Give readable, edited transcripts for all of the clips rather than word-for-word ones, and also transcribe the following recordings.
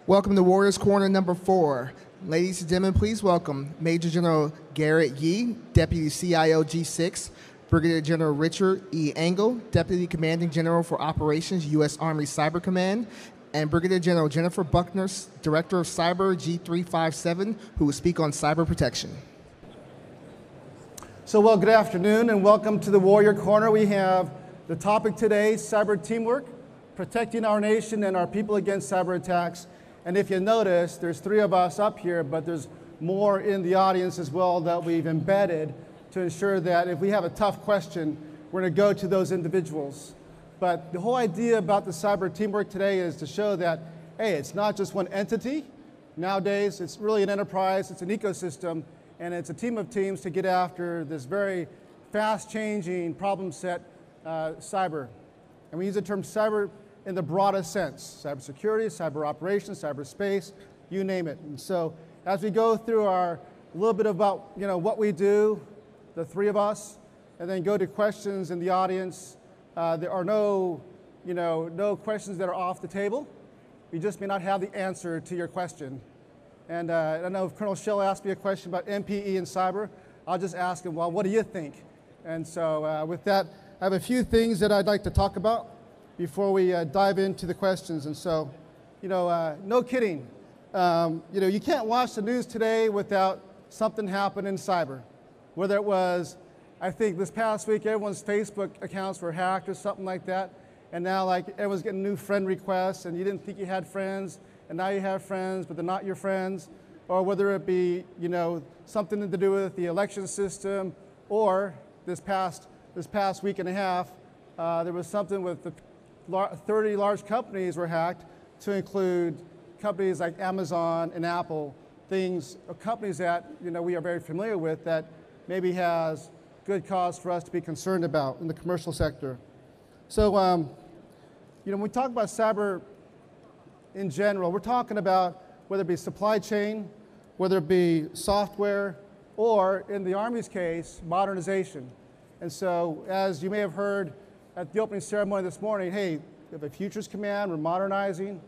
Welcome to Warriors Corner number 4. Ladies and gentlemen, please welcome Major General Garrett Yee, Deputy CIO G6, Brigadier General Richard E. Engel, Deputy Commanding General for Operations, U.S. Army Cyber Command, and Brigadier General Jennifer Buckner, Director of Cyber G357, who will speak on cyber protection. So, well, good afternoon and welcome to the Warrior Corner. We have the topic today, cyber teamwork, protecting our nation and our people against cyber attacks. And if you notice, there's 3 of us up here, but there's more in the audience as well that we've embedded to ensure that if we have a tough question, we're going to go to those individuals. But the whole idea about the cyber teamwork today is to show that, hey, it's not just one entity. Nowadays, it's really an enterprise, it's an ecosystem, and it's a team of teams to get after this very fast-changing problem set, cyber. And we use the term cyber in the broadest sense: cybersecurity, cyber operations, cyberspace, you name it. And so, as we go through a little bit about what we do, the 3 of us, and then go to questions in the audience, there are no questions that are off the table. We just may not have the answer to your question. And I know if Colonel Shell asked me a question about MPE and cyber, I'll just ask him, well, what do you think? And so with that, I have a few things that I'd like to talk about before we dive into the questions. And so, no kidding. You can't watch the news today without something happening in cyber. Whether it was, I think this past week, everyone's Facebook accounts were hacked or something like that. And now everyone's getting new friend requests and you didn't think you had friends and now you have friends, but they're not your friends. Or whether it be, something to do with the election system, or this past week and a half, there was something with the 30 large companies were hacked, to include companies like Amazon and Apple, companies that we are very familiar with that maybe has good cause for us to be concerned about in the commercial sector. So, when we talk about cyber in general, we're talking about whether it be supply chain, whether it be software, or in the Army's case, modernization. And so, as you may have heard at the opening ceremony this morning, hey, we have a futures command, we're modernizing,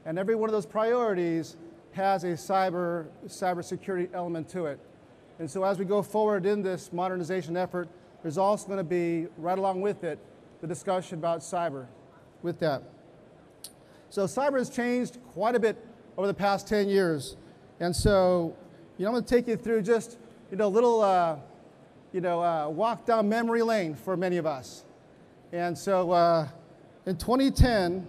and every one of those priorities has a cybersecurity element to it. And so as we go forward in this modernization effort, there's also going to be, right along with it, the discussion about cyber with that. So cyber has changed quite a bit over the past 10 years. And so, I'm going to take you through just, a little, walk down memory lane for many of us. And so in 2010,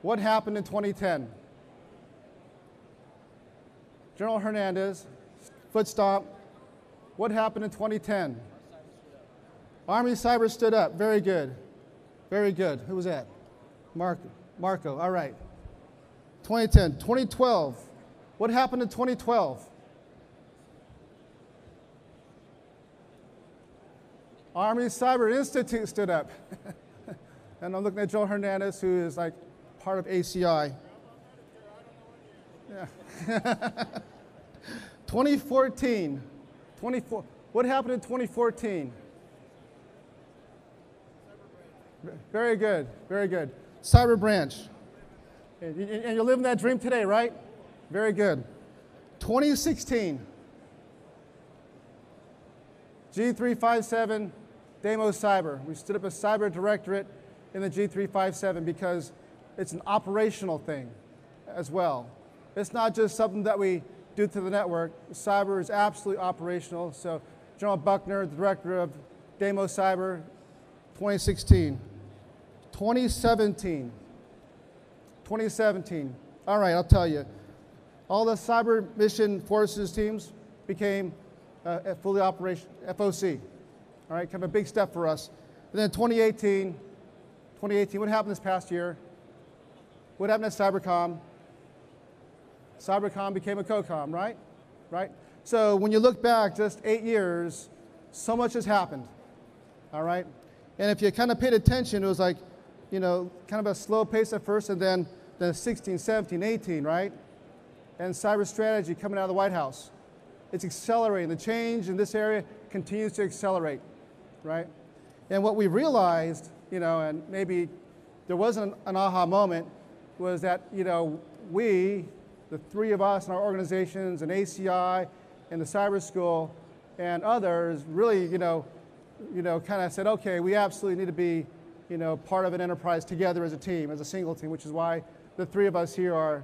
what happened in 2010? General Hernandez, foot stomp. What happened in 2010? Army cyber stood up. Very good. Very good. Who was that? Marco. All right. 2010. 2012. What happened in 2012? Army Cyber Institute stood up. And I'm looking at Joe Hernandez, who is part of ACI. Yeah. 2014. What happened in 2014? Very good, very good. Cyber branch. And you're living that dream today, right? Very good. 2016. G357, Demos Cyber. We stood up a cyber directorate in the G357 because it's an operational thing as well. It's not just something that we do to the network. Cyber is absolutely operational. So General Buckner, the director of Demos Cyber, 2016. 2017. All right, I'll tell you. All the cyber mission forces teams became fully operational, FOC. All right, kind of a big step for us. And then 2018, what happened this past year? What happened at Cybercom? Cybercom became a COCOM, right? Right? So when you look back just 8 years, so much has happened. All right? And if you kind of paid attention, it was kind of a slow pace at first, and then 16, 17, 18, right? And cyber strategy coming out of the White House. It's accelerating. The change in this area continues to accelerate, right? And what we realized, and maybe there wasn't an aha moment, was that, we, the three of us in our organizations and ACI and the cyber school and others really, kind of said, okay, we absolutely need to be, part of an enterprise together as a team, as a single team, which is why the three of us here are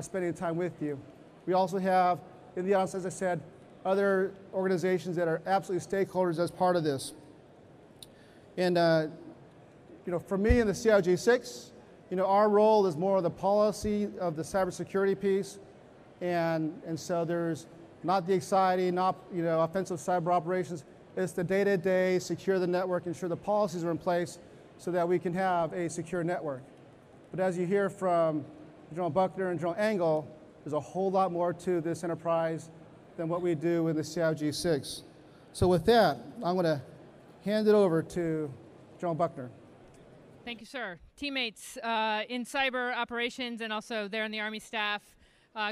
spending time with you. We also have, in the audience, as I said, other organizations that are absolutely stakeholders as part of this. And, for me in the CIOG6, our role is more of the policy of the cybersecurity piece. And so there's not the exciting, offensive cyber operations. It's the day-to-day, secure the network, ensure the policies are in place so that we can have a secure network. But as you hear from General Buckner and General Engel, there's a whole lot more to this enterprise than what we do in the CIOG6. So with that, I'm going to hand it over to General Buckner. Thank you, sir. Teammates in cyber operations and also there in the Army staff,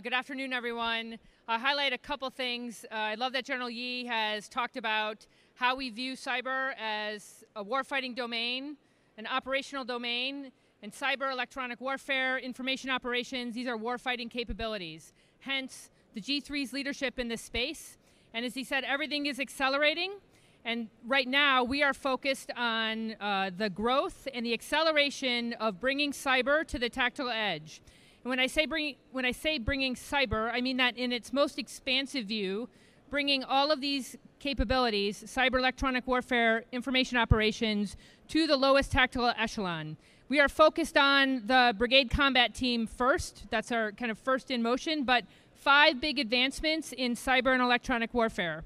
good afternoon, everyone. I'll highlight a couple things. I love that General Yi has talked about how we view cyber as a warfighting domain, an operational domain, and cyber electronic warfare, information operations, these are warfighting capabilities. Hence, the G3's leadership in this space. And as he said, everything is accelerating. And right now, we are focused on the growth and the acceleration of bringing cyber to the tactical edge. And when I say bringing cyber, I mean that in its most expansive view, bringing all of these capabilities, cyber electronic warfare, information operations, to the lowest tactical echelon. We are focused on the brigade combat team first. That's our kind of first in motion, but 5 big advancements in cyber and electronic warfare.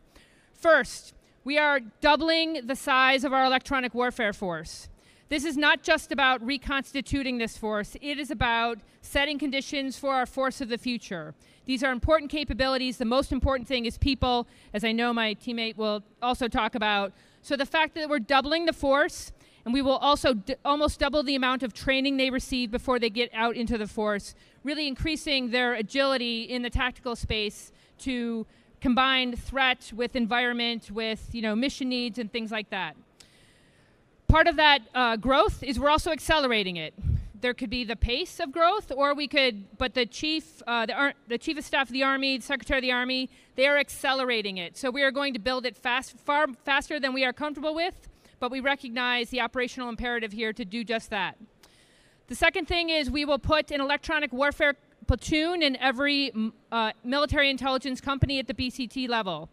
First, we are doubling the size of our electronic warfare force. This is not just about reconstituting this force. It is about setting conditions for our force of the future. These are important capabilities. The most important thing is people, as I know my teammate will also talk about. So the fact that we're doubling the force, and we will also almost double the amount of training they receive before they get out into the force, really increasing their agility in the tactical space to combine threat with environment, with mission needs and things like that. Part of that growth is we're also accelerating it. There could be the pace of growth, or we could, but the Chief of Staff of the Army, the Secretary of the Army, they are accelerating it. So we are going to build it far faster than we are comfortable with, but we recognize the operational imperative here to do just that. The second thing is we will put an electronic warfare platoon in every military intelligence company at the BCT level.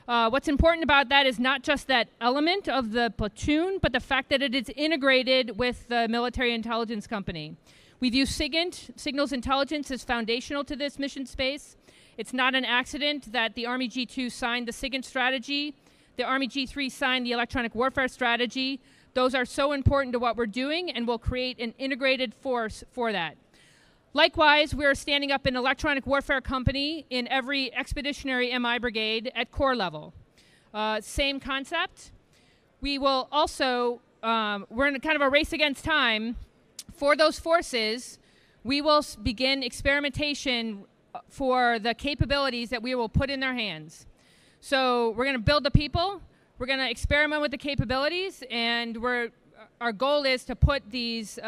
What's important about that is not just that element of the platoon, but the fact that it is integrated with the military intelligence company. We view SIGINT, signals intelligence, as foundational to this mission space. It's not an accident that the Army G2 signed the SIGINT strategy. The Army G3 signed the electronic warfare strategy. Those are so important to what we're doing and will create an integrated force for that. Likewise, we are standing up an electronic warfare company in every expeditionary MI brigade at corps level. Same concept. We will also, we're in kind of a race against time. For those forces, we will begin experimentation for the capabilities that we will put in their hands. So we're going to build the people, we're going to experiment with the capabilities, and our goal is to put these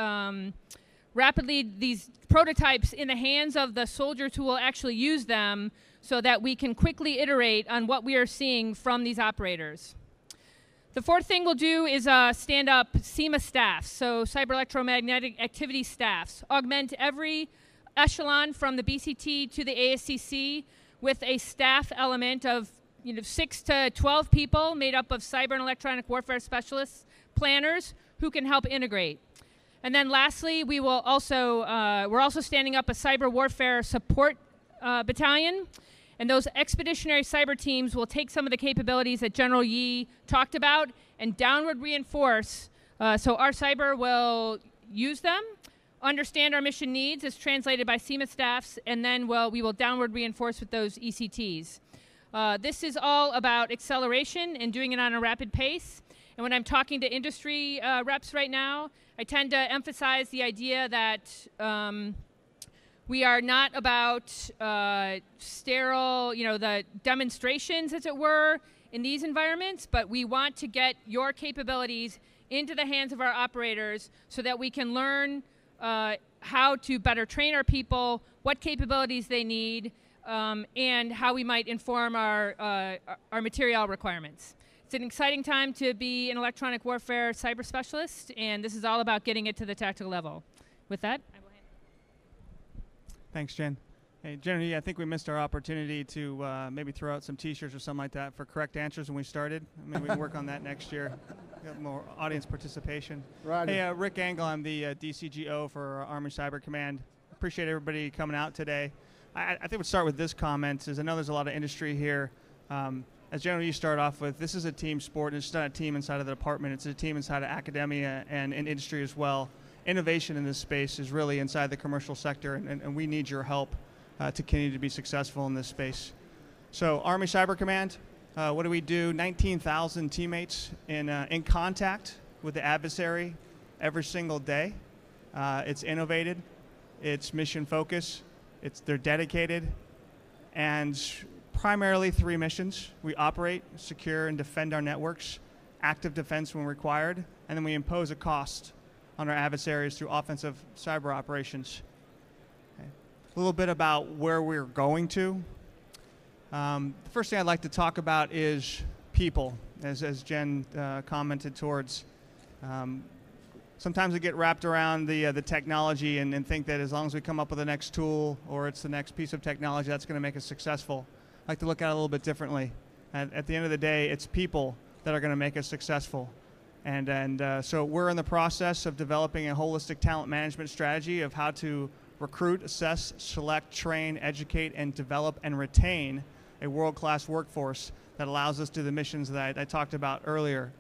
these prototypes in the hands of the soldiers who will actually use them so that we can quickly iterate on what we are seeing from these operators. The fourth thing we'll do is stand up CEMA staffs, so cyber electromagnetic activity staffs, augment every echelon from the BCT to the ASCC with a staff element of 6 to 12 people made up of cyber and electronic warfare specialists, planners who can help integrate. And then lastly, we will also, we're also standing up a cyber warfare support battalion. And those expeditionary cyber teams will take some of the capabilities that General Yi talked about and downward reinforce. So our cyber will use them, understand our mission needs as translated by CEMA staffs, and then we will downward reinforce with those ECTs. This is all about acceleration and doing it on a rapid pace. And when I'm talking to industry reps right now, I tend to emphasize the idea that we are not about sterile, the demonstrations, as it were, in these environments, but we want to get your capabilities into the hands of our operators so that we can learn how to better train our people, what capabilities they need, and how we might inform our material requirements. It's an exciting time to be an electronic warfare cyber specialist, and this is all about getting it to the tactical level. With that, I will hand it. Thanks, Jen. Hey, Jen, I think we missed our opportunity to maybe throw out some T-shirts or something like that for correct answers when we started. Maybe we can work on that next year. Got more audience participation. Right. Hey, Rick Angle, I'm the DCGO for Army Cyber Command. Appreciate everybody coming out today. I think we'll start with this comment, is I know there's a lot of industry here. As generally you start off with, this is a team sport, and it's not a team inside of the department, it's a team inside of academia and in industry as well. Innovation in this space is really inside the commercial sector, and we need your help to continue to be successful in this space. So Army Cyber Command, what do we do? 19,000 teammates in contact with the adversary every single day. It's innovated, it's mission focused, they're dedicated, and primarily 3 missions. We operate, secure, and defend our networks, active defense when required, and then we impose a cost on our adversaries through offensive cyber operations. Okay. A little bit about where we're going to. The first thing I'd like to talk about is people, as Jen commented towards. Sometimes we get wrapped around the technology and think that as long as we come up with the next tool or it's the next piece of technology, that's going to make us successful. I like to look at it a little bit differently. At the end of the day, it's people that are going to make us successful. And so we're in the process of developing a holistic talent management strategy of how to recruit, assess, select, train, educate, and develop and retain a world-class workforce that allows us to do the missions that I talked about earlier.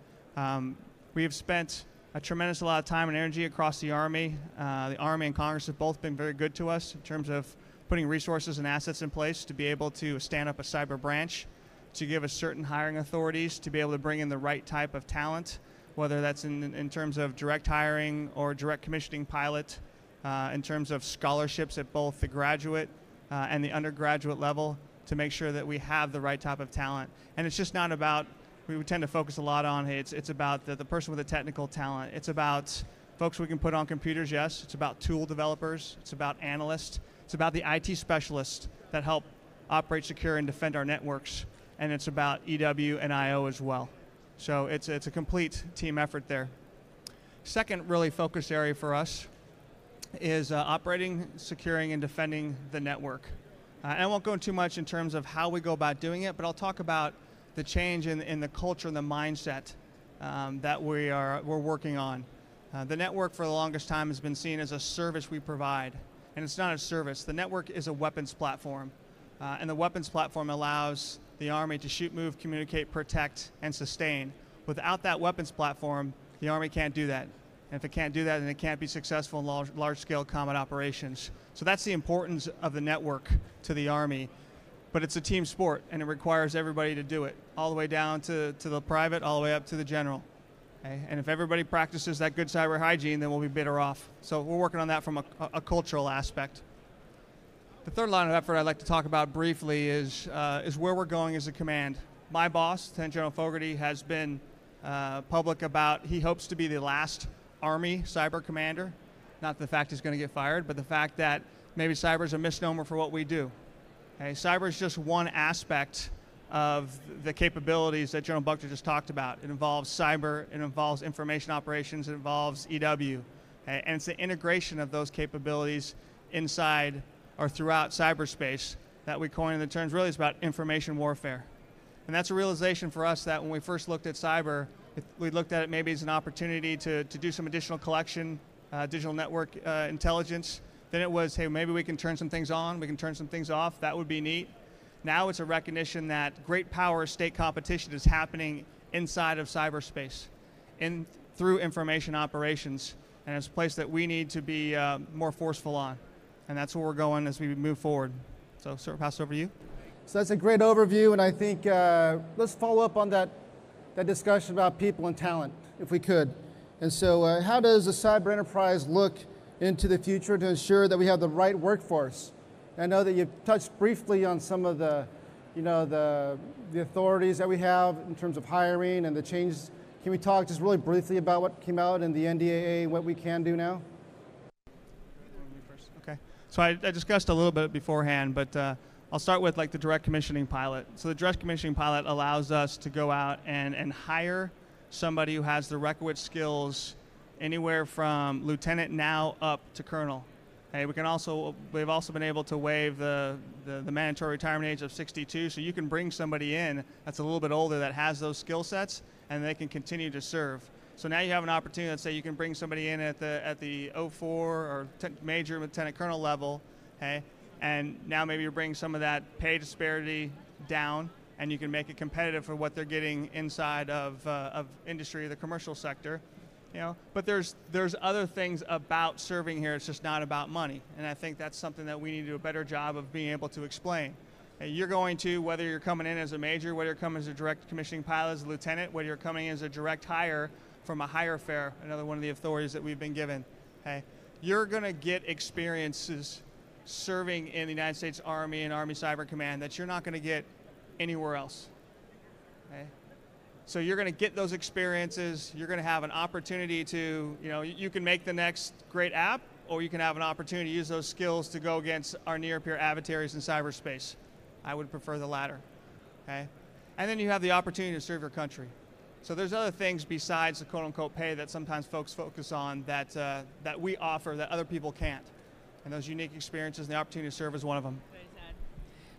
We have spent a tremendous amount of time and energy across the Army. The Army and Congress have both been very good to us in terms of putting resources and assets in place to be able to stand up a cyber branch, to give us certain hiring authorities, to be able to bring in the right type of talent, whether that's in terms of direct hiring or direct commissioning pilot, in terms of scholarships at both the graduate and the undergraduate level, to make sure that we have the right type of talent. And it's just not about, we tend to focus a lot on, hey, it's about the person with the technical talent. It's about folks we can put on computers, yes. It's about tool developers. It's about analysts. It's about the IT specialists that help operate, secure, and defend our networks. And it's about EW and IO as well. So it's a complete team effort there. Second really focus area for us is operating, securing, and defending the network. And I won't go into too much in terms of how we go about doing it, but I'll talk about the change in the culture and the mindset that we're working on. The network for the longest time has been seen as a service we provide, and it's not a service. The network is a weapons platform, and the weapons platform allows the Army to shoot, move, communicate, protect, and sustain. Without that weapons platform, the Army can't do that. And if it can't do that, then it can't be successful in large-scale combat operations. So that's the importance of the network to the Army. But it's a team sport, and it requires everybody to do it, all the way down to the private, all the way up to the general. Okay? And if everybody practices that good cyber hygiene, then we'll be better off. So we're working on that from a cultural aspect. The third line of effort I'd like to talk about briefly is where we're going as a command. My boss, Lieutenant General Fogarty, has been public about he hopes to be the last Army cyber commander. Not the fact he's going to get fired, but the fact that maybe cyber is a misnomer for what we do. Okay? Cyber is just one aspect of the capabilities that General Buckner just talked about. It involves cyber, it involves information operations, it involves EW. Okay? And it's the integration of those capabilities inside or throughout cyberspace that we coined the terms. Really, it's about information warfare. And that's a realization for us that when we first looked at cyber, we looked at it maybe as an opportunity to do some additional collection, digital network intelligence. Then it was, hey, maybe we can turn some things on, we can turn some things off, that would be neat. Now it's a recognition that great power state competition is happening inside of cyberspace, through information operations, and it's a place that we need to be more forceful on. And that's where we're going as we move forward. So, sir, pass it over to you. So that's a great overview, and I think let's follow up on that discussion about people and talent, if we could. And so how does a cyber enterprise look into the future to ensure that we have the right workforce? I know that you've touched briefly on some of the authorities that we have in terms of hiring and the changes. Can we talk just really briefly about what came out in the NDAA and what we can do now? So I discussed a little bit beforehand, but I'll start with like the direct commissioning pilot. So the direct commissioning pilot allows us to go out and hire somebody who has the requisite skills anywhere from lieutenant now up to colonel. Hey, we've also been able to waive the mandatory retirement age of 62, so you can bring somebody in that's a little bit older that has those skill sets, and they can continue to serve. So now you have an opportunity. Let's say you can bring somebody in at the 04 or major lieutenant colonel level, hey, and now maybe you're bringing some of that pay disparity down, and you can make it competitive for what they're getting inside of industry, the commercial sector. You know, but there's other things about serving here. It's just not about money, and I think that's something that we need to do a better job of being able to explain. You're going to, whether you're coming in as a major, whether you're coming as a direct commissioning pilot, as a lieutenant, whether you're coming in as a direct hire from a higher fare, another one of the authorities that we've been given, okay, you're going to get experiences serving in the United States Army and Army Cyber Command that you're not going to get anywhere else. Okay? So you're going to get those experiences. You're going to have an opportunity to, you know, you can make the next great app, or you can have an opportunity to use those skills to go against our near-peer adversaries in cyberspace. I would prefer the latter. Okay? And then you have the opportunity to serve your country. So there's other things besides the quote-unquote pay that sometimes folks focus on that, that we offer that other people can't. And those unique experiences and the opportunity to serve is one of them.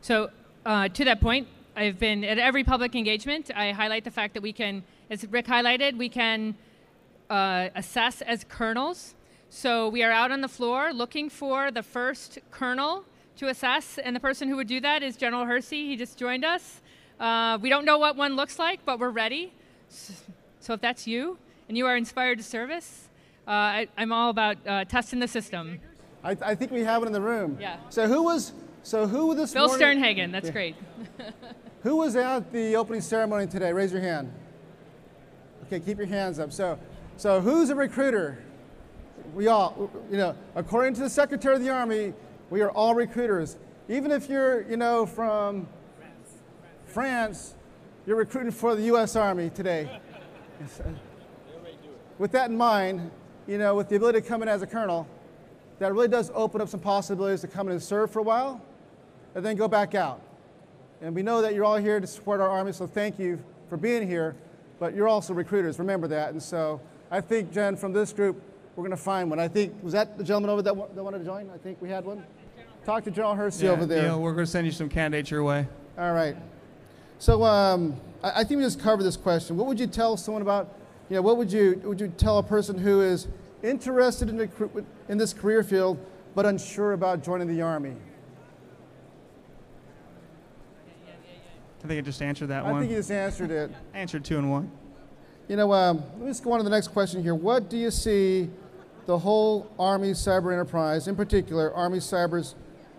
So to that point, I've been at every public engagement. I highlight the fact that we can, as Rick highlighted, we can assess as colonels. So we are out on the floor looking for the first colonel to assess, and the person who would do that is General Hersey. He just joined us. We don't know what one looks like, but we're ready. So if that's you and you are inspired to service, I'm all about testing the system. I think we have it in the room. Yeah. So who this Bill morning? Sternhagen, that's great. Who was at the opening ceremony today? Raise your hand. Okay, keep your hands up. So who's a recruiter? We all, you know, according to the Secretary of the Army, we are all recruiters. Even if you're, you know, from France, you're recruiting for the U.S. Army today. With that in mind, you know, with the ability to come in as a colonel, that really does open up some possibilities to come in and serve for a while, and then go back out. And we know that you're all here to support our Army, so thank you for being here, but you're also recruiters, remember that. And so I think, Jen, from this group, we're going to find one. I think, was that the gentleman over that wanted to join? I think we had one. Talk to General Hersey over there. Yeah, we're going to send you some candidates your way. All right. So I think we just covered this question. What would you tell someone about, you know, what would you tell a person who is interested in this career field but unsure about joining the Army? I think I just answered that one. I think you just answered it. I answered 2 in 1. You know, let me just go on to the next question here. What do you see the whole Army cyber enterprise, in particular Army Cyber's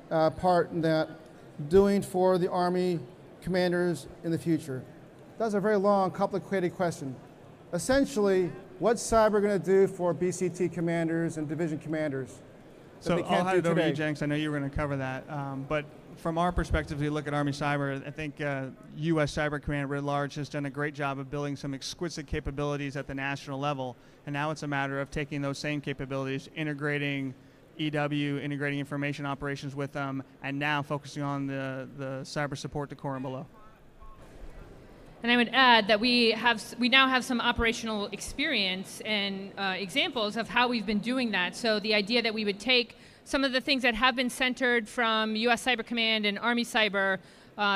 part in that, doing for the Army commanders in the future? That's a very long, complicated question. Essentially, what's cyber going to do for BCT commanders and division commanders? So I'll hand it over to you, Jenks. I know you were going to cover that. But from our perspective, we look at Army Cyber. I think U.S. Cyber Command writ large has done a great job of building some exquisite capabilities at the national level. And now it's a matter of taking those same capabilities, integrating EW, integrating information operations with them, and now focusing on the cyber support to core and below. And I would add that we now have some operational experience and examples of how we've been doing that. So the idea that we would take some of the things that have been centered from U.S. Cyber Command and Army Cyber,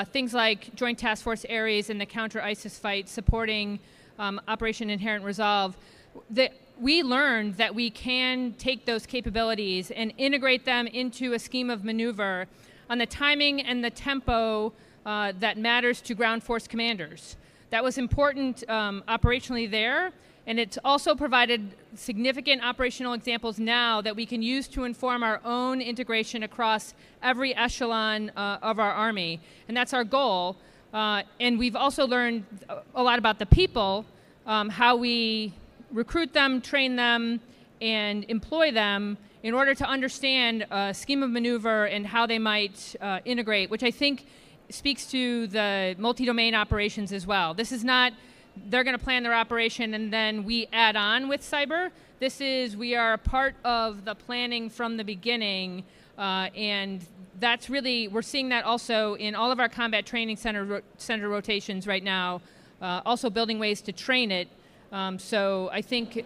things like Joint Task Force Ares and the counter-ISIS fight, supporting Operation Inherent Resolve, we learned that we can take those capabilities and integrate them into a scheme of maneuver on the timing and the tempo that matters to ground force commanders. That was important operationally there, and it's also provided significant operational examples now that we can use to inform our own integration across every echelon of our Army, and that's our goal. And we've also learned a lot about the people, how we recruit them, train them, and employ them in order to understand a scheme of maneuver and how they might integrate, which I think speaks to the multi-domain operations as well. This is not, they're going to plan their operation and then we add on with cyber. This is, we are part of the planning from the beginning And that's really, we're seeing that also in all of our combat training center rotations right now, also building ways to train it. So I think,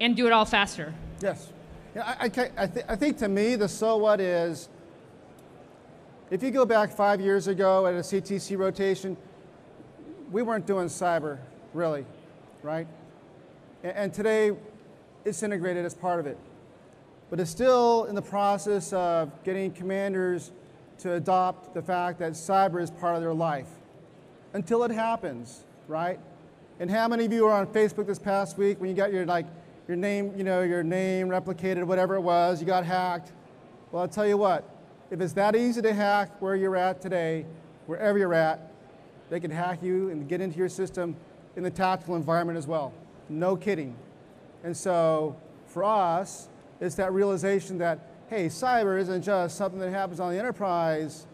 and do it all faster. Yes. Yeah, I think to me, the so what is, if you go back 5 years ago at a CTC rotation, we weren't doing cyber, really, right? And today, it's integrated as part of it. But it's still in the process of getting commanders to adopt the fact that cyber is part of their life until it happens, right? And how many of you were on Facebook this past week when you got your name, your name replicated, whatever it was, you got hacked? Well, I'll tell you what, if it's that easy to hack where you're at today, wherever you're at, they can hack you and get into your system in the tactical environment as well. No kidding. And so for us, it's that realization that, hey, cyber isn't just something that happens on the enterprise.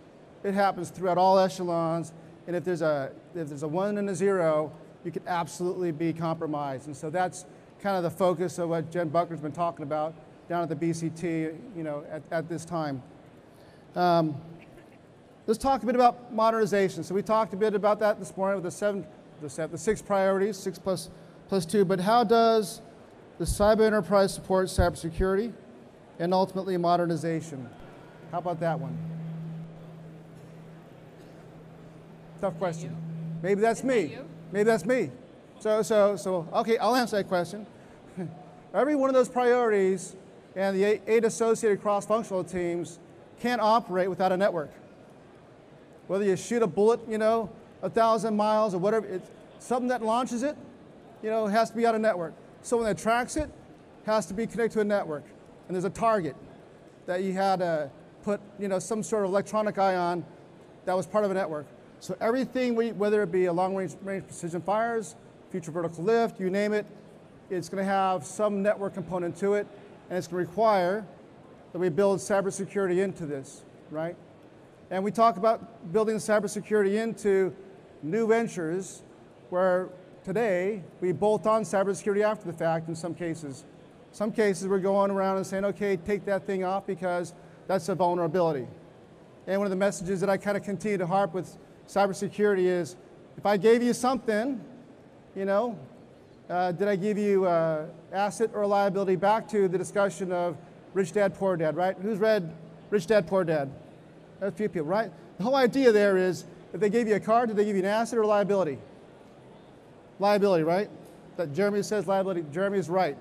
It happens throughout all echelons. And if there's a 1 and a 0, you could absolutely be compromised. And so that's kind of the focus of what Jen Buckner's been talking about down at the BCT, at this time. Let's talk a bit about modernization. So we talked a bit about that this morning with the 6 priorities, 6 plus 2. But how does the cyber enterprise support cybersecurity and ultimately modernization? How about that one? Tough question. Maybe that's me. Maybe that's me. So okay, I'll answer that question. Every one of those priorities and the 8 associated cross-functional teams can't operate without a network. Whether you shoot a bullet, 1,000 miles or whatever, it's something that launches it, has to be on a network. Someone that tracks it has to be connected to a network. And there's a target that you had to put, some sort of electronic eye on that was part of a network. So everything, whether it be a long-range precision fires, future vertical lift, you name it, it's going to have some network component to it, and it's going to require that we build cybersecurity into this, right? And we talk about building cybersecurity into new ventures where today we bolt on cybersecurity after the fact in some cases. Some cases we're going around and saying, okay, take that thing off because that's a vulnerability. And one of the messages that I kind of continue to harp with cybersecurity is, if I gave you something, did I give you asset or liability? Back to the discussion of Rich Dad, Poor Dad, right? Who's read Rich Dad, Poor Dad? A few people, right? The whole idea there is, if they gave you a car, did they give you an asset or liability? Liability, right? That Jeremy says liability. Jeremy is right.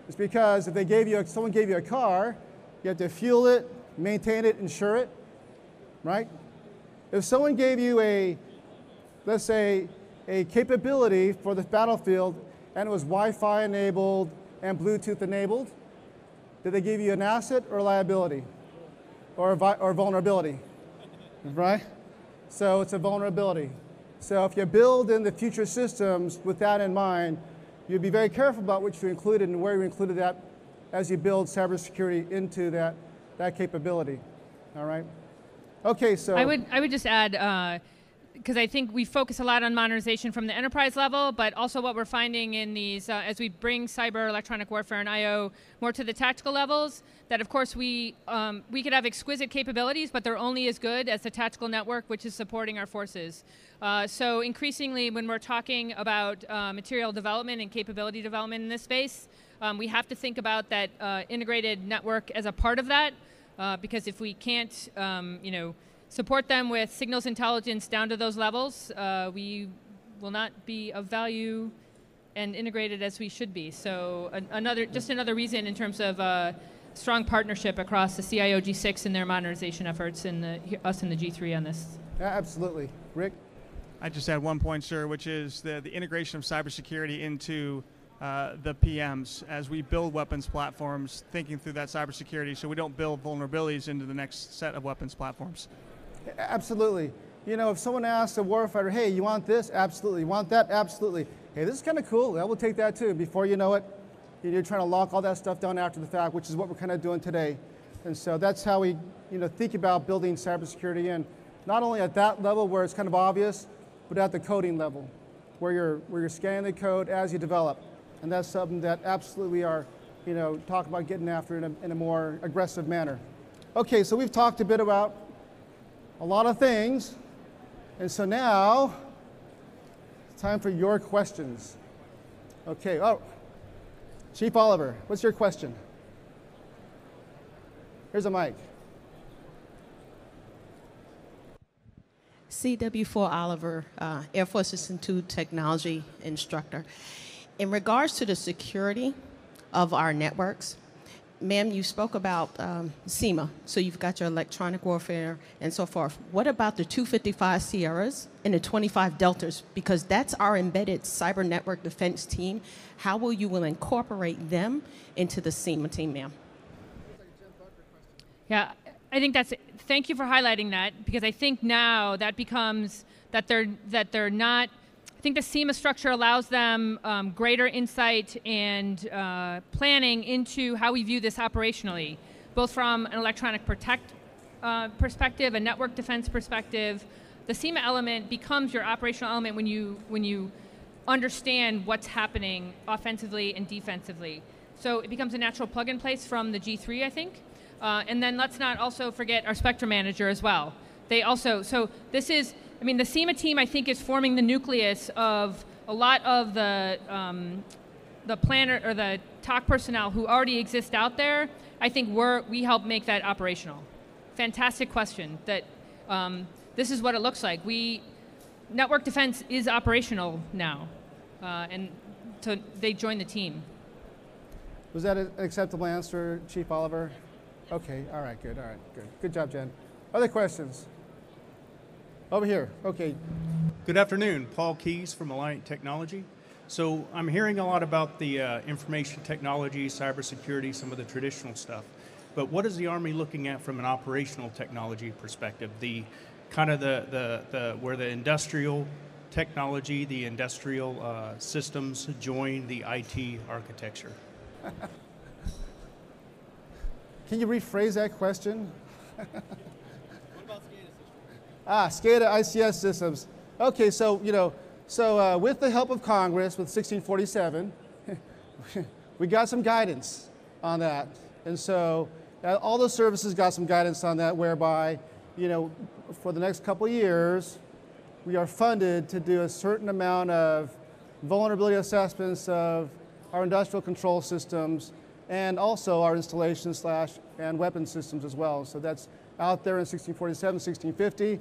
It's because if someone gave you a car, you have to fuel it, maintain it, insure it, right? If someone gave you let's say, a capability for the battlefield and it was Wi-Fi enabled and Bluetooth enabled, did they give you an asset or liability? Or vulnerability, right? So it's a vulnerability. So if you build in the future systems with that in mind, you'd be very careful about what you included and where you included that as you build cybersecurity into that capability, all right? Okay, so. I would just add, because I think we focus a lot on modernization from the enterprise level, but also what we're finding in these, as we bring cyber, electronic warfare, and IO more to the tactical levels, that of course we could have exquisite capabilities, but they're only as good as the tactical network, which is supporting our forces. So increasingly, when we're talking about material development and capability development in this space, we have to think about that integrated network as a part of that, because if we can't, support them with signals intelligence down to those levels, we will not be of value and integrated as we should be. So just another reason in terms of strong partnership across the CIO G6 and their modernization efforts and us and the G3 on this. Yeah, absolutely. Rick? I just had one point, sir, which is the integration of cybersecurity into the PMs as we build weapons platforms, thinking through that cybersecurity so we don't build vulnerabilities into the next set of weapons platforms. Absolutely. If someone asks a warfighter, hey, you want this? Absolutely. You want that? Absolutely. Hey, this is kind of cool. We'll take that too. Before you know it, you're trying to lock all that stuff down after the fact, which is what we're kind of doing today. And so that's how we think about building cybersecurity in, not only at that level where it's kind of obvious, but at the coding level, where you're scanning the code as you develop. And that's something that absolutely we are talking about getting after in a more aggressive manner. Okay, so we've talked a bit about a lot of things, and so now it's time for your questions. Okay, oh, Chief Oliver, what's your question? Here's a mic. CW4 Oliver, Air Force Institute Technology instructor. In regards to the security of our networks, ma'am, you spoke about SEMA, so you've got your electronic warfare and so forth. What about the 255 Sierras and the 25 Deltas? Because that's our embedded cyber network defense team. How will you incorporate them into the SEMA team, ma'am? Yeah, I think thank you for highlighting that, because I think now that becomes that they're not. I think the SEMA structure allows them greater insight and planning into how we view this operationally, both from an electronic protect perspective, a network defense perspective. The SEMA element becomes your operational element when you understand what's happening offensively and defensively. So it becomes a natural plug-in place from the G3, I think. And then let's not also forget our Spectrum Manager as well. They also, so this is, I mean, the SEMA team, I think, is forming the nucleus of a lot of the planner or the TOC personnel who already exist out there. I think we help make that operational. Fantastic question. That this is what it looks like. Network defense is operational now, and so they join the team. Was that an acceptable answer, Chief Oliver? Okay, all right, good, good. Good job, Jen. Other questions? Over here, okay. Good afternoon, Paul Keys from Alliant Technology. So I'm hearing a lot about the information technology, cybersecurity, some of the traditional stuff. But what is the Army looking at from an operational technology perspective? The kind of where the industrial technology, the industrial systems join the IT architecture. Can you rephrase that question? What about SCADA systems? SCADA ICS systems. Okay, so with the help of Congress, with 1647, we got some guidance on that, and so all the services got some guidance on that, whereby, for the next couple of years, we are funded to do a certain amount of vulnerability assessments of our industrial control systems, and also our installations and weapon systems as well. So that's out there in 1647, 1650,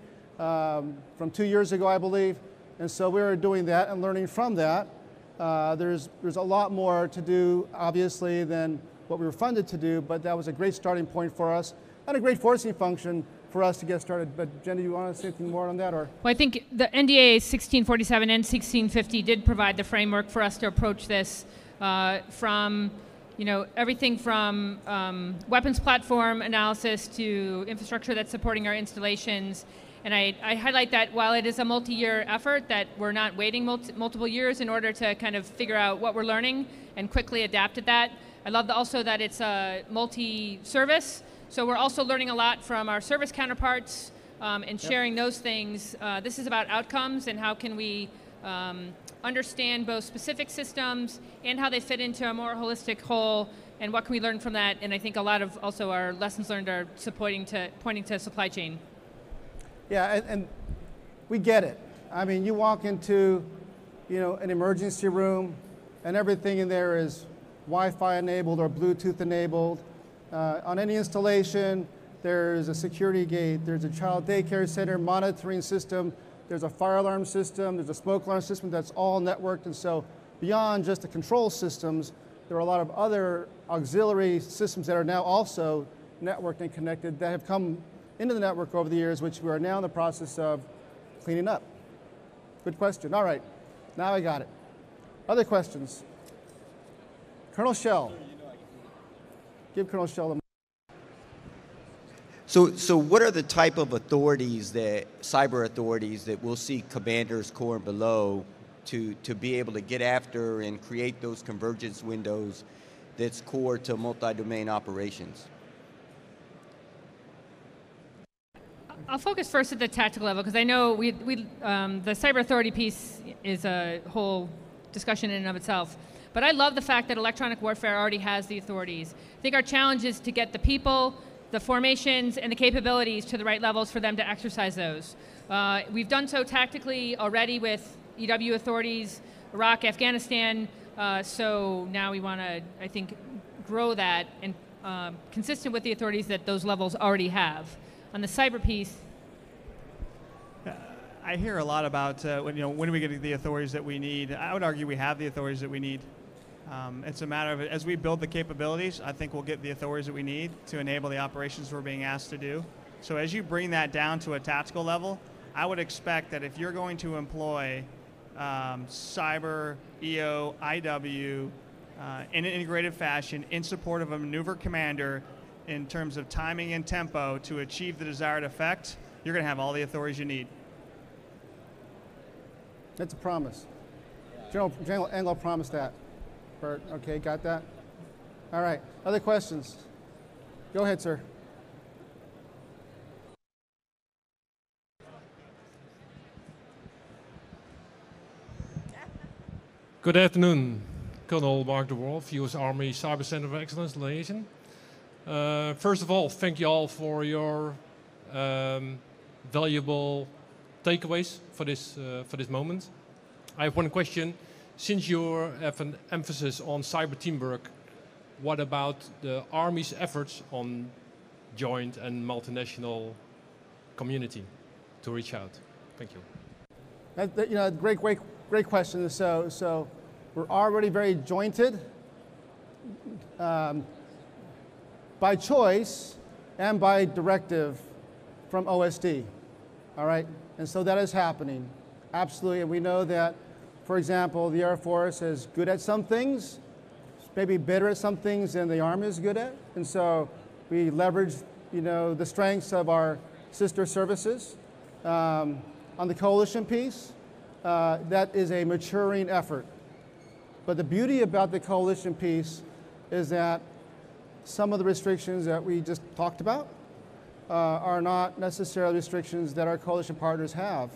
from 2 years ago, I believe. And so we're doing that and learning from that. There's a lot more to do, obviously, than what we were funded to do, but that was a great starting point for us and a great forcing function for us to get started. But Jen, do you want to say anything more on that? Or? Well, I think the NDA 1647 and 1650 did provide the framework for us to approach this from everything from weapons platform analysis to infrastructure that's supporting our installations. And I highlight that while it is a multi-year effort, that we're not waiting multiple years in order to kind of figure out what we're learning and quickly adapt to that. I love also that it's a multi-service. So we're also learning a lot from our service counterparts and sharing those things. This is about outcomes and how can we understand both specific systems and how they fit into a more holistic whole, and what can we learn from that. And I think a lot of also our lessons learned are pointing to supply chain. Yeah, and we get it. I mean, you walk into an emergency room and everything in there is Wi-Fi enabled or Bluetooth enabled. On any installation, there's a security gate, there's a child daycare center monitoring system, there's a fire alarm system, there's a smoke alarm system that's all networked. And so beyond just the control systems, there are a lot of other auxiliary systems that are now also networked and connected that have come into the network over the years, which we are now in the process of cleaning up. Good question. All right, now I got it. Other questions? Colonel Shell. Give Colonel Shell the So what are the type of authorities cyber authorities that we'll see commanders, corps, and below to be able to get after and create those convergence windows that's core to multi-domain operations? I'll focus first at the tactical level, because I know the cyber authority piece is a whole discussion in and of itself. But I love the fact that electronic warfare already has the authorities. I think our challenge is to get the people the formations and the capabilities to the right levels for them to exercise those. We've done so tactically already with EW authorities, Iraq, Afghanistan, so now we want to, I think, grow that and consistent with the authorities that those levels already have. On the cyber piece, I hear a lot about when do we get the authorities that we need. I would argue we have the authorities that we need. It's a matter of, as we build the capabilities, I think we'll get the authorities that we need to enable the operations we're being asked to do. So as you bring that down to a tactical level, I would expect that if you're going to employ cyber, EO, IW in an integrated fashion in support of a maneuver commander in terms of timing and tempo to achieve the desired effect, you're going to have all the authorities you need. That's a promise. General Engel promised that. Bert, okay, got that? All right, other questions? Go ahead, sir. Good afternoon, Colonel Mark de Wolf, U.S. Army Cyber Center of Excellence liaison. First of all, thank you all for your valuable takeaways for this moment. I have one question. Since you have an emphasis on cyber teamwork, what about the Army's efforts on joint and multinational community to reach out? Thank you. Great question. So we're already very jointed by choice and by directive from OSD. All right, and so that is happening, absolutely. And we know that, for example, the Air Force is good at some things, maybe better at some things than the Army is good at, and so we leverage, the strengths of our sister services. On the coalition piece, that is a maturing effort. But the beauty about the coalition piece is that some of the restrictions that we just talked about are not necessarily restrictions that our coalition partners have.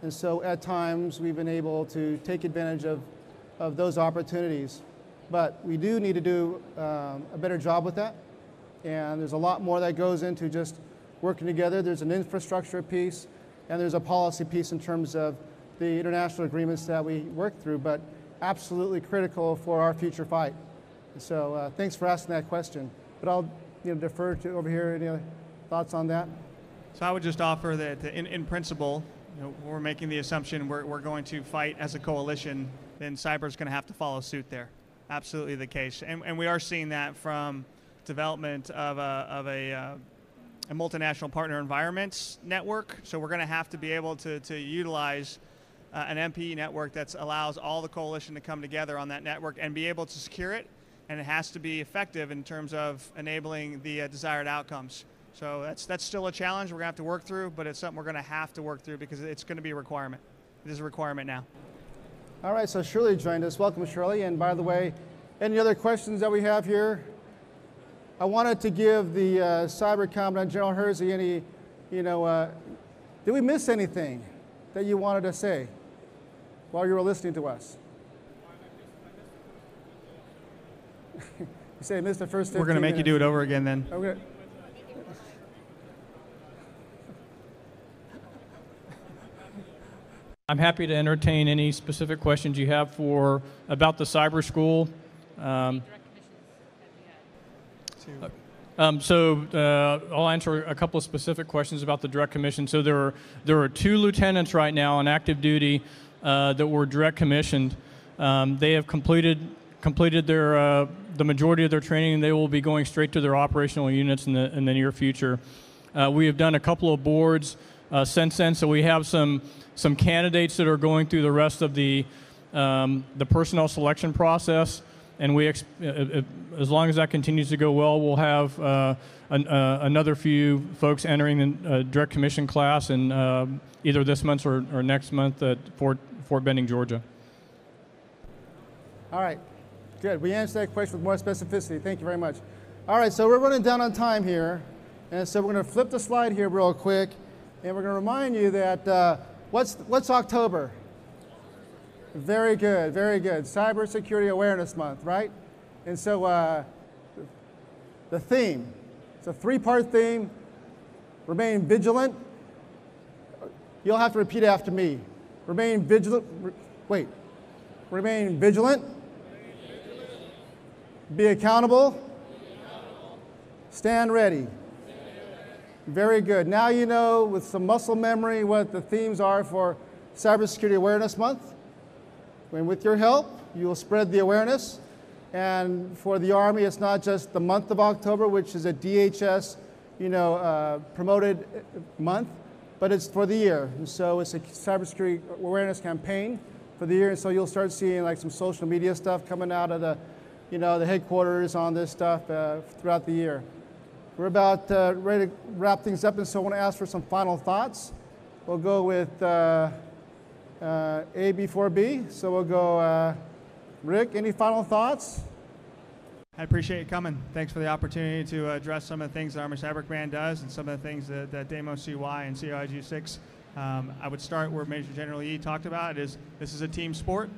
And so at times we've been able to take advantage of those opportunities. But we do need to do a better job with that. And there's a lot more that goes into just working together. There's an infrastructure piece and there's a policy piece in terms of the international agreements that we work through, but absolutely critical for our future fight. So thanks for asking that question. But I'll defer to over here. Any other thoughts on that? So I would just offer that in principle, we're making the assumption we're going to fight as a coalition, then cyber is going to have to follow suit there. Absolutely the case. And we are seeing that from development of a multinational partner environments network. So we're going to have to be able to utilize an MPE network that allows all the coalition to come together on that network and be able to secure it. And it has to be effective in terms of enabling the desired outcomes. So that's still a challenge we're going to have to work through, but it's something we're going to have to work through because it's going to be a requirement. It is a requirement now. All right, so Shirley joined us. Welcome, Shirley. And by the way, any other questions that we have here? I wanted to give the Cyber Commandant General Hersey any, did we miss anything that you wanted to say while you were listening to us? You say I missed the first 15 We're going to make minutes. you do it over again then. Okay. I'm happy to entertain any specific questions you have about the cyber school. I'll answer a couple of specific questions about the direct commission. So there are 2 lieutenants right now on active duty that were direct commissioned. They have completed their the majority of their training, and they will be going straight to their operational units in the near future. We have done a couple of boards since then, so we have some candidates that are going through the rest of the personnel selection process, and as long as that continues to go well, we'll have another few folks entering the direct commission class in either this month or next month at Fort Benning, Georgia. All right, good. We answered that question with more specificity. Thank you very much. All right, so we're running down on time here, and so we're going to flip the slide here real quick, and we're going to remind you that what's October? Very good, very good. Cybersecurity Awareness Month, right? And so the theme It's a three-part theme. Remain vigilant. You'll have to repeat after me. Remain vigilant. Remain vigilant. Be accountable. Stand ready. Very good. Now you know with some muscle memory what the themes are for Cybersecurity Awareness Month. And with your help, you will spread the awareness. And for the Army, it's not just the month of October, which is a DHS, promoted month, but it's for the year. And so it's a cybersecurity awareness campaign for the year. And so you'll start seeing like some social media stuff coming out of the, the headquarters on this stuff throughout the year. We're about ready to wrap things up, and so I want to ask for some final thoughts. We'll go with A before B. So we'll go, Rick, any final thoughts? I appreciate you coming. Thanks for the opportunity to address some of the things that Army Cyber Command does and some of the things that DAMO CY and CIG6. I would start where Major General Yee talked about. This is a team sport.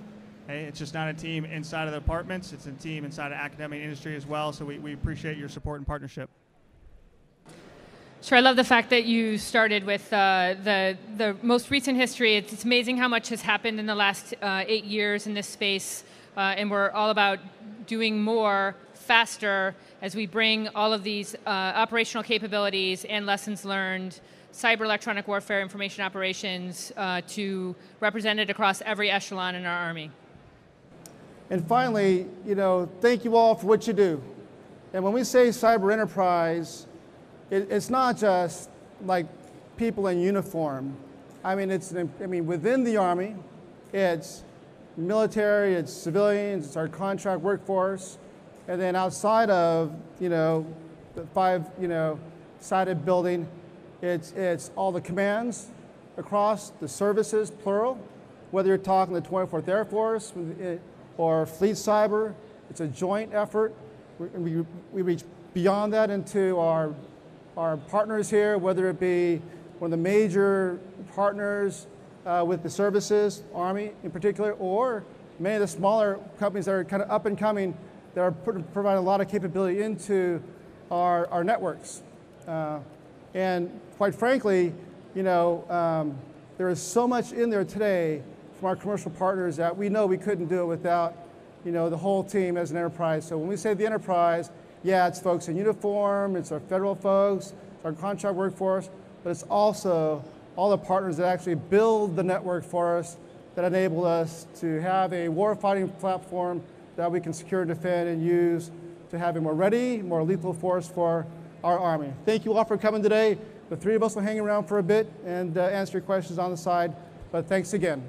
Okay? It's just not a team inside of the departments. It's a team inside of academic industry as well, so we appreciate your support and partnership. Sure, I love the fact that you started with the most recent history. It's amazing how much has happened in the last 8 years in this space, and we're all about doing more faster as we bring all of these operational capabilities and lessons learned, cyber electronic warfare, information operations to represented across every echelon in our Army. And finally, thank you all for what you do. And when we say cyber enterprise, it's not just like people in uniform. I mean, within the Army, it's military, it's civilians, it's our contract workforce, and then outside of, the sided building, it's all the commands across the services, plural, whether you're talking the 24th Air Force or Fleet Cyber. It's a joint effort. We reach beyond that into our partners here, whether it be one of the major partners with the services, Army in particular, or many of the smaller companies that are kind of up and coming that are providing a lot of capability into our networks. And quite frankly, there is so much in there today from our commercial partners that we know we couldn't do it without, the whole team as an enterprise. So when we say the enterprise, yeah, it's folks in uniform, it's our federal folks, it's our contract workforce, but it's also all the partners that actually build the network for us that enable us to have a warfighting platform that we can secure and defend and use to have a more ready, more lethal force for our Army. Thank you all for coming today. The three of us will hang around for a bit and answer your questions on the side, but thanks again.